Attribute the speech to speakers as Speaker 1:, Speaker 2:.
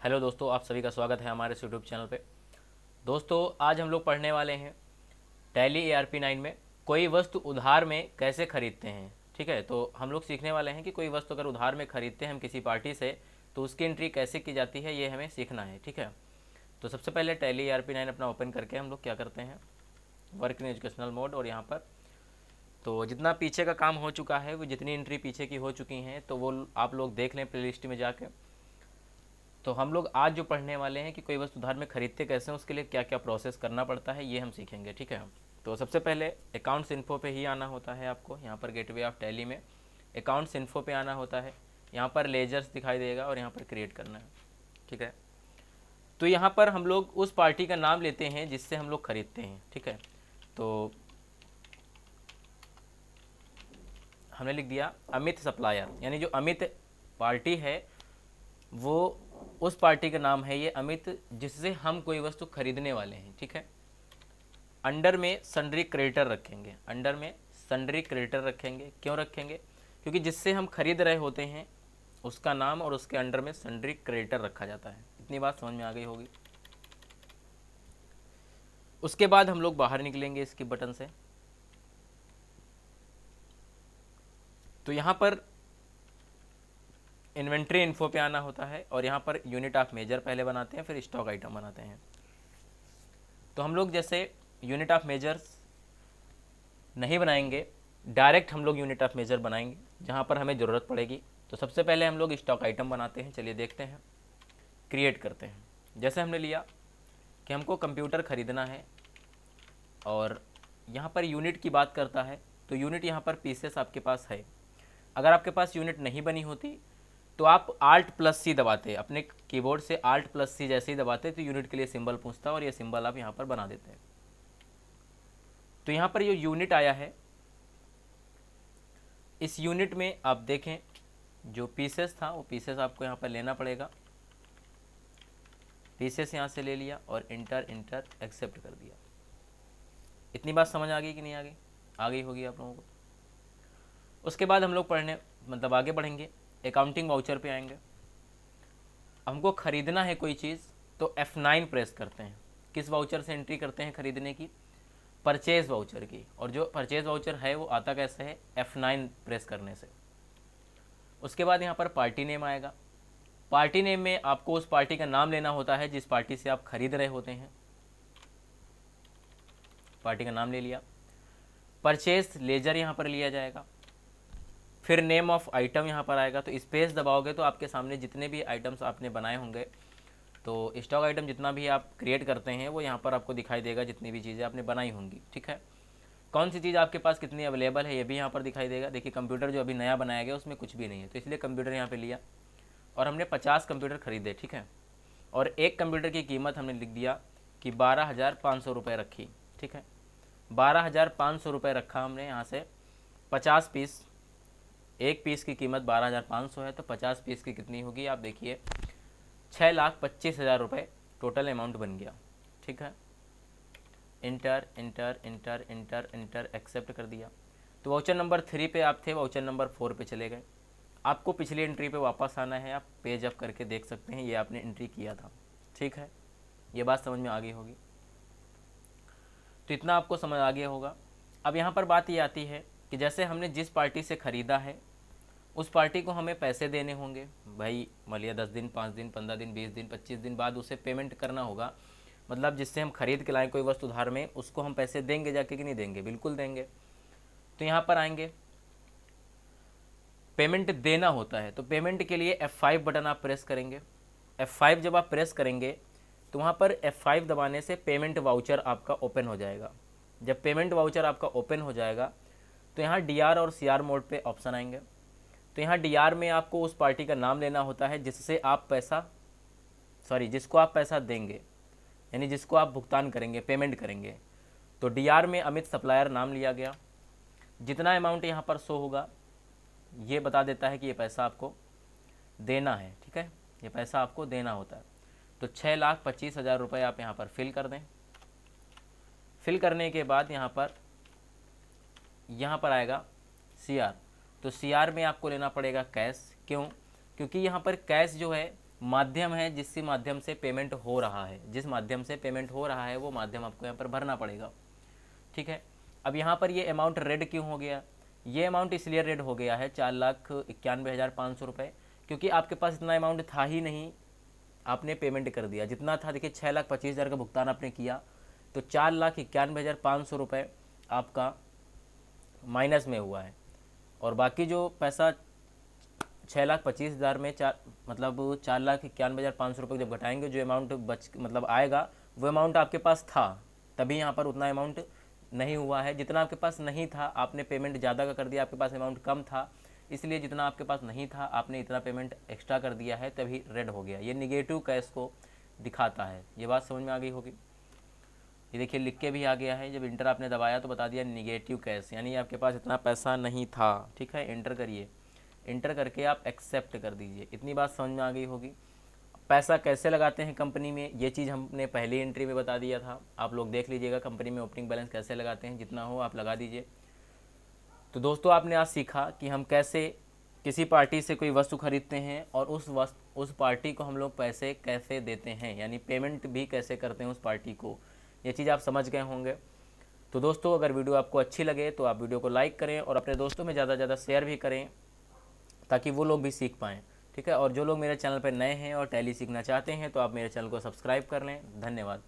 Speaker 1: Hello दोस्तों, आप सभी का स्वागत है हमारे इस यूट्यूब चैनल पे। दोस्तों, आज हम लोग पढ़ने वाले हैं टैली ARP9 में कोई वस्तु उधार में कैसे खरीदते हैं। ठीक है, तो हम लोग सीखने वाले हैं कि कोई वस्तु अगर उधार में खरीदते हैं हम किसी पार्टी से, तो उसकी एंट्री कैसे की जाती है, ये हमें सीखना है। ठीक है, तो सबसे पहले टैली ARP9 अपना ओपन करके हम लोग क्या करते हैं, वर्क इन एजुकेशनल मोड, और यहाँ पर तो जितना पीछे का काम हो चुका है, वो जितनी एंट्री पीछे की हो चुकी हैं, तो वो आप लोग देख लें प्लेलिस्ट में जाके। तो हम लोग आज जो पढ़ने वाले हैं कि कोई वस्तु उधार में खरीदते कैसे हैं, उसके लिए क्या क्या प्रोसेस करना पड़ता है, ये हम सीखेंगे। ठीक है, तो सबसे पहले अकाउंट्स इन्फो पे ही आना होता है आपको। यहाँ पर गेटवे ऑफ टैली में अकाउंट्स इन्फो पे आना होता है। यहाँ पर लेजर्स दिखाई देगा और यहाँ पर क्रिएट करना है। ठीक है, तो यहाँ पर हम लोग उस पार्टी का नाम लेते हैं जिससे हम लोग खरीदते हैं। ठीक है, तो हमने लिख दिया अमित सप्लायर, यानी जो अमित पार्टी है वो उस पार्टी का नाम है ये अमित, जिससे हम कोई वस्तु खरीदने वाले हैं। ठीक है, अंडर में सन्ड्री क्रेडिटर रखेंगे, अंडर में सन्ड्री क्रेडिटर रखेंगे। क्यों रखेंगे? क्योंकि जिससे हम खरीद रहे होते हैं उसका नाम और उसके अंडर में सन्ड्री क्रेडिटर रखा जाता है। इतनी बात समझ में आ गई होगी। उसके बाद हम लोग बाहर निकलेंगे इसकी बटन से। तो यहाँ पर इन्वेंट्री इन्फो पे आना होता है और यहाँ पर यूनिट ऑफ मेजर पहले बनाते हैं, फिर स्टॉक आइटम बनाते हैं। तो हम लोग जैसे यूनिट ऑफ मेजर्स नहीं बनाएंगे, डायरेक्ट हम लोग यूनिट ऑफ मेजर बनाएंगे जहाँ पर हमें ज़रूरत पड़ेगी। तो सबसे पहले हम लोग स्टॉक आइटम बनाते हैं। चलिए देखते हैं, क्रिएट करते हैं। जैसे हमने लिया कि हमको कंप्यूटर ख़रीदना है और यहाँ पर यूनिट की बात करता है, तो यूनिट यहाँ पर पीसेस आपके पास है। अगर आपके पास यूनिट नहीं बनी होती तो आप Alt+C दबाते, अपने कीबोर्ड से Alt+C जैसे ही दबाते तो यूनिट के लिए सिंबल पूछता और ये सिंबल आप यहाँ पर बना देते हैं। तो यहाँ पर ये यूनिट आया है, इस यूनिट में आप देखें जो पीसेस था वो पीसेस आपको यहाँ पर लेना पड़ेगा। पीसेस यहाँ से ले लिया और इंटर इंटर एक्सेप्ट कर दिया। इतनी बात समझ आ गई कि नहीं आ गई? आ गई होगी आप लोगों को। उसके बाद हम लोग पढ़ने मतलब आगे बढ़ेंगे, अकाउंटिंग वाउचर पे आएंगे। हमको ख़रीदना है कोई चीज़ तो F9 प्रेस करते हैं। किस वाउचर से एंट्री करते हैं खरीदने की? परचेज़ वाउचर की। और जो परचेज़ वाउचर है वो आता कैसे है? F9 प्रेस करने से। उसके बाद यहाँ पर पार्टी नेम आएगा। पार्टी नेम में आपको उस पार्टी का नाम लेना होता है जिस पार्टी से आप खरीद रहे होते हैं। पार्टी का नाम ले लिया। परचेज लेजर यहाँ पर लिया जाएगा। फिर नेम ऑफ आइटम यहाँ पर आएगा, तो स्पेस दबाओगे तो आपके सामने जितने भी आइटम्स आपने बनाए होंगे, तो स्टॉक आइटम जितना भी आप क्रिएट करते हैं वो यहाँ पर आपको दिखाई देगा, जितनी भी चीज़ें आपने बनाई होंगी। ठीक है, कौन सी चीज़ आपके पास कितनी अवेलेबल है ये भी यहाँ पर दिखाई देगा। देखिए कंप्यूटर जो अभी नया बनाया गया उसमें कुछ भी नहीं है, तो इसलिए कंप्यूटर यहाँ पर लिया और हमने 50 कंप्यूटर खरीदे। ठीक है, और एक कंप्यूटर की कीमत हमने लिख दिया कि 12,500 रुपये रखी। ठीक है, 12,500 रुपये रखा हमने यहाँ से। 50 पीस, एक पीस की कीमत 12,500 है, तो 50 पीस की कितनी होगी आप देखिए, 6,25,000 रुपये टोटल अमाउंट बन गया। ठीक है, inter inter inter inter inter accept कर दिया। तो वाउचर नंबर 3 पे आप थे, वाउचर नंबर 4 पे चले गए। आपको पिछली एंट्री पे वापस आना है, आप पेज अप करके देख सकते हैं ये आपने एंट्री किया था। ठीक है, ये बात समझ में आ गई होगी। तो इतना आपको समझ आ गया होगा। अब यहाँ पर बात ये आती है कि जैसे हमने जिस पार्टी से ख़रीदा है उस पार्टी को हमें पैसे देने होंगे। भाई मान लिया 10 दिन, 5 दिन, 15 दिन, 20 दिन, 25 दिन बाद उसे पेमेंट करना होगा। मतलब जिससे हम खरीद के लाएँ कोई वस्तु उधार में, उसको हम पैसे देंगे जाके कि नहीं देंगे? बिल्कुल देंगे। तो यहाँ पर आएंगे, पेमेंट देना होता है, तो पेमेंट के लिए F5 बटन आप प्रेस करेंगे। F5 जब आप प्रेस करेंगे तो वहाँ पर F5 दबाने से पेमेंट वाउचर आपका ओपन हो जाएगा। जब पेमेंट वाउचर आपका ओपन हो जाएगा तो यहाँ DR और CR मोड पे ऑप्शन आएंगे। तो यहाँ DR में आपको उस पार्टी का नाम लेना होता है जिससे आप जिसको आप पैसा देंगे, यानी जिसको आप भुगतान करेंगे, पेमेंट करेंगे। तो DR में अमित सप्लायर नाम लिया गया। जितना अमाउंट यहाँ पर शो होगा ये बता देता है कि ये पैसा आपको देना है। ठीक है, ये पैसा आपको देना होता है। तो 6,25,000 रुपये आप यहाँ पर फिल कर दें। फिल करने के बाद यहाँ पर आएगा CR। तो CR में आपको लेना पड़ेगा कैश। क्यों? क्योंकि यहाँ पर कैश जो है माध्यम है जिसके माध्यम से पेमेंट हो रहा है, जिस माध्यम से पेमेंट हो रहा है वो माध्यम आपको यहाँ पर भरना पड़ेगा। ठीक है, अब यहाँ पर ये अमाउंट रेड क्यों हो गया? ये अमाउंट इसलिए रेड हो गया है 4,91,500 रुपये, क्योंकि आपके पास इतना अमाउंट था ही नहीं, आपने पेमेंट कर दिया जितना था। देखिए 6,25,000 का भुगतान आपने किया, तो 4,91,500 रुपये आपका माइनस में हुआ है, और बाकी जो पैसा 6,25,000 में मतलब 4,91,500 रुपये जब घटाएंगे, जो अमाउंट मतलब आएगा वो अमाउंट आपके पास था, तभी यहाँ पर उतना अमाउंट नहीं हुआ है। जितना आपके पास नहीं था आपने पेमेंट ज़्यादा का कर दिया, आपके पास अमाउंट कम था, इसलिए जितना आपके पास नहीं था आपने इतना पेमेंट एक्स्ट्रा कर दिया है, तभी रेड हो गया। ये निगेटिव कैश को दिखाता है। ये बात समझ में आ गई होगी। ये देखिए लिख के भी आ गया है, जब इंटर आपने दबाया तो बता दिया निगेटिव कैश, यानी आपके पास इतना पैसा नहीं था। ठीक है, इंटर करिए, इंटर करके आप एक्सेप्ट कर दीजिए। इतनी बात समझ में आ गई होगी। पैसा कैसे लगाते हैं कंपनी में, ये चीज़ हमने पहली एंट्री में बता दिया था, आप लोग देख लीजिएगा कंपनी में ओपनिंग बैलेंस कैसे लगाते हैं, जितना हो आप लगा दीजिए। तो दोस्तों आपने आज सीखा कि हम कैसे किसी पार्टी से कोई वस्तु खरीदते हैं और उस पार्टी को हम लोग पैसे कैसे देते हैं, यानी पेमेंट भी कैसे करते हैं उस पार्टी को। ये चीज़ आप समझ गए होंगे। तो दोस्तों अगर वीडियो आपको अच्छी लगे तो आप वीडियो को लाइक करें और अपने दोस्तों में ज़्यादा से ज़्यादा शेयर भी करें, ताकि वो लोग भी सीख पाएँ। ठीक है, और जो लोग मेरे चैनल पर नए हैं और टैली सीखना चाहते हैं तो आप मेरे चैनल को सब्सक्राइब कर लें। धन्यवाद।